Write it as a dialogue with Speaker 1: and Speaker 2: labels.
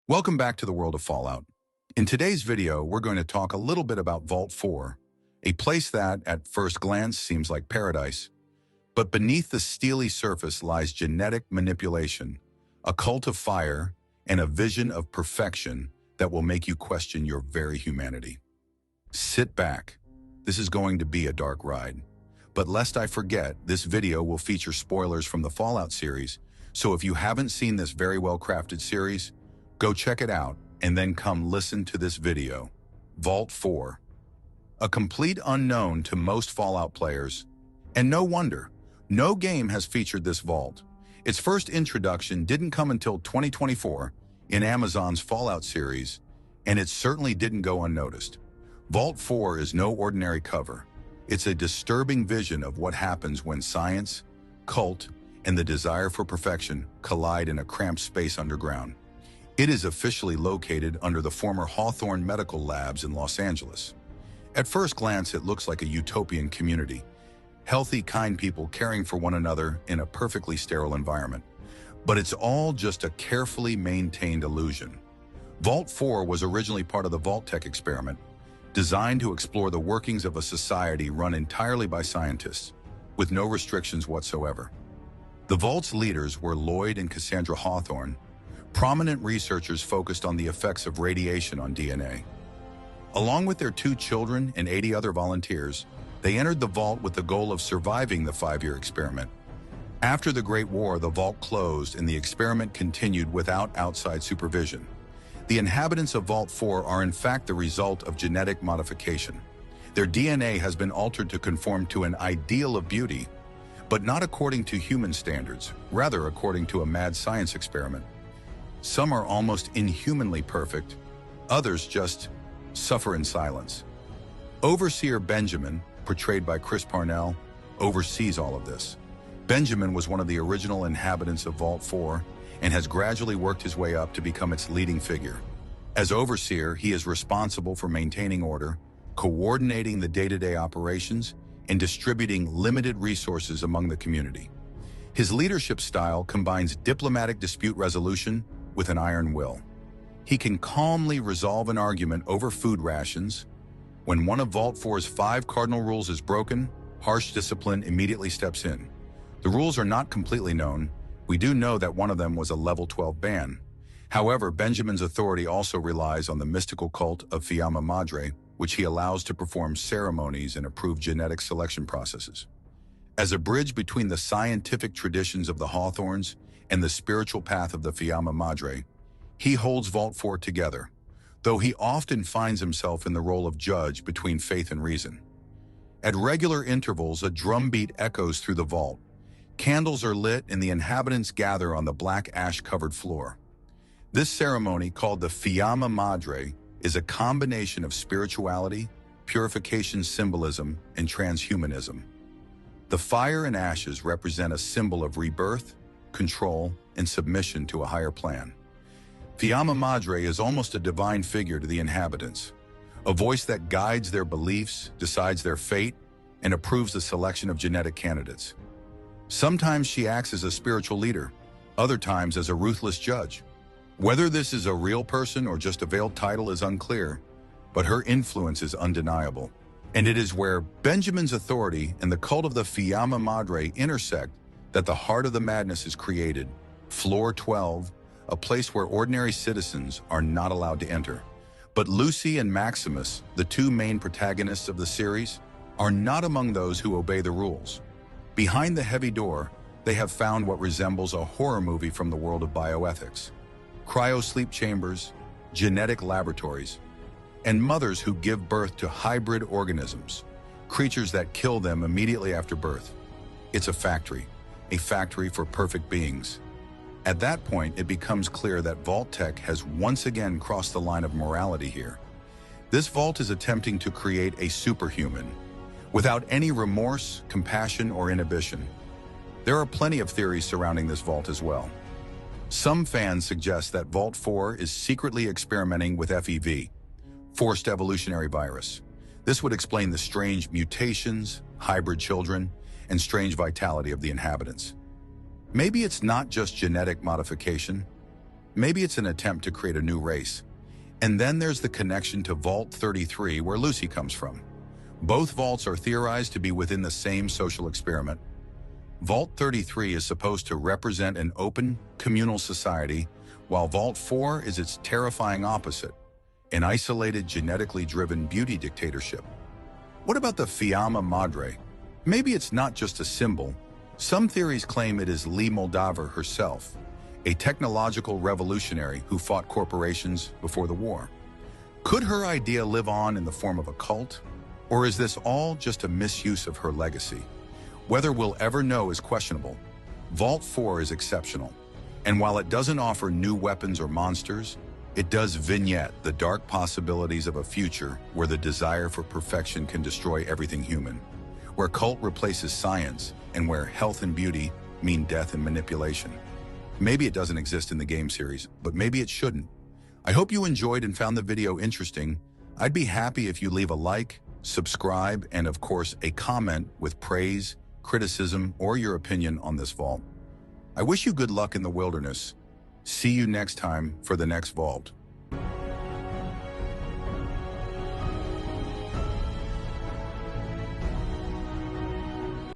Speaker 1: Welcome back to the world of Fallout. In today's video, we're going to talk a little bit about Vault 4, a place that, at first glance, seems like paradise. But beneath the steely surface lies genetic manipulation, a cult of fire, and a vision of perfection that will make you question your very humanity. Sit back. This is going to be a dark ride. But lest I forget, this video will feature spoilers from the Fallout series, so if you haven't seen this very well-crafted series, go check it out, and then come listen to this video. Vault 4. A complete unknown to most Fallout players. And no wonder, no game has featured this vault. Its first introduction didn't come until 2024 in Amazon's Fallout series, and it certainly didn't go unnoticed. Vault 4 is no ordinary cover. It's a disturbing vision of what happens when science, cult, and the desire for perfection collide in a cramped space underground. It is officially located under the former Hawthorne Medical Labs in Los Angeles. At first glance, it looks like a utopian community. Healthy, kind people caring for one another in a perfectly sterile environment. But it's all just a carefully maintained illusion. Vault 4 was originally part of the Vault-Tec experiment, designed to explore the workings of a society run entirely by scientists, with no restrictions whatsoever. The Vault's leaders were Lloyd and Cassandra Hawthorne, prominent researchers focused on the effects of radiation on DNA. Along with their 2 children and 80 other volunteers, they entered the Vault with the goal of surviving the 5-year experiment. After the Great War, the Vault closed and the experiment continued without outside supervision. The inhabitants of Vault 4 are in fact the result of genetic modification. Their DNA has been altered to conform to an ideal of beauty, but not according to human standards, rather according to a mad science experiment. Some are almost inhumanly perfect, others just suffer in silence. Overseer Benjamin, portrayed by Chris Parnell, oversees all of this. Benjamin was one of the original inhabitants of Vault 4 and has gradually worked his way up to become its leading figure. As Overseer, he is responsible for maintaining order, coordinating the day-to-day operations, and distributing limited resources among the community. His leadership style combines diplomatic dispute resolution with an iron will. He can calmly resolve an argument over food rations. When one of Vault 4's 5 cardinal rules is broken, harsh discipline immediately steps in. The rules are not completely known. We do know that one of them was a level 12 ban. However, Benjamin's authority also relies on the mystical cult of Fiamma Madre, which he allows to perform ceremonies and approve genetic selection processes. As a bridge between the scientific traditions of the Hawthorns and the spiritual path of the Fiamma Madre, he holds Vault 4 together, though he often finds himself in the role of judge between faith and reason. At regular intervals, a drumbeat echoes through the vault. Candles are lit and the inhabitants gather on the black ash-covered floor. This ceremony, called the Fiamma Madre, is a combination of spirituality, purification symbolism, and transhumanism. The fire and ashes represent a symbol of rebirth, control, and submission to a higher plan. Fiamma Madre is almost a divine figure to the inhabitants, a voice that guides their beliefs, decides their fate, and approves the selection of genetic candidates. Sometimes she acts as a spiritual leader, other times as a ruthless judge. Whether this is a real person or just a veiled title is unclear, but her influence is undeniable. And it is where Benjamin's authority and the cult of the Fiamma Madre intersect that the heart of the madness is created. Floor 12, a place where ordinary citizens are not allowed to enter. But Lucy and Maximus, the 2 main protagonists of the series, are not among those who obey the rules. Behind the heavy door, they have found what resembles a horror movie from the world of bioethics. Cryo-sleep chambers, genetic laboratories, and mothers who give birth to hybrid organisms, creatures that kill them immediately after birth. It's a factory for perfect beings. At that point, it becomes clear that Vault-Tec has once again crossed the line of morality here. This vault is attempting to create a superhuman, without any remorse, compassion, or inhibition. There are plenty of theories surrounding this vault as well. Some fans suggest that Vault 4 is secretly experimenting with FEV, forced evolutionary virus. This would explain the strange mutations, hybrid children, and strange vitality of the inhabitants. Maybe it's not just genetic modification. Maybe it's an attempt to create a new race. And then there's the connection to Vault 33, where Lucy comes from. Both vaults are theorized to be within the same social experiment. Vault 33 is supposed to represent an open, communal society, while Vault 4 is its terrifying opposite, an isolated, genetically driven beauty dictatorship. What about the Fiamma Madre? Maybe it's not just a symbol. Some theories claim it is Lee Moldaver herself, a technological revolutionary who fought corporations before the war. Could her idea live on in the form of a cult? Or is this all just a misuse of her legacy? Whether we'll ever know is questionable. Vault 4 is exceptional, and while it doesn't offer new weapons or monsters, it does vignette the dark possibilities of a future where the desire for perfection can destroy everything human, where cult replaces science, and where health and beauty mean death and manipulation. Maybe it doesn't exist in the game series, but maybe it shouldn't. I hope you enjoyed and found the video interesting. I'd be happy if you leave a like, subscribe, and of course a comment with praise, criticism, or your opinion on this vault. I wish you good luck in the wilderness. See you next time for the next vault.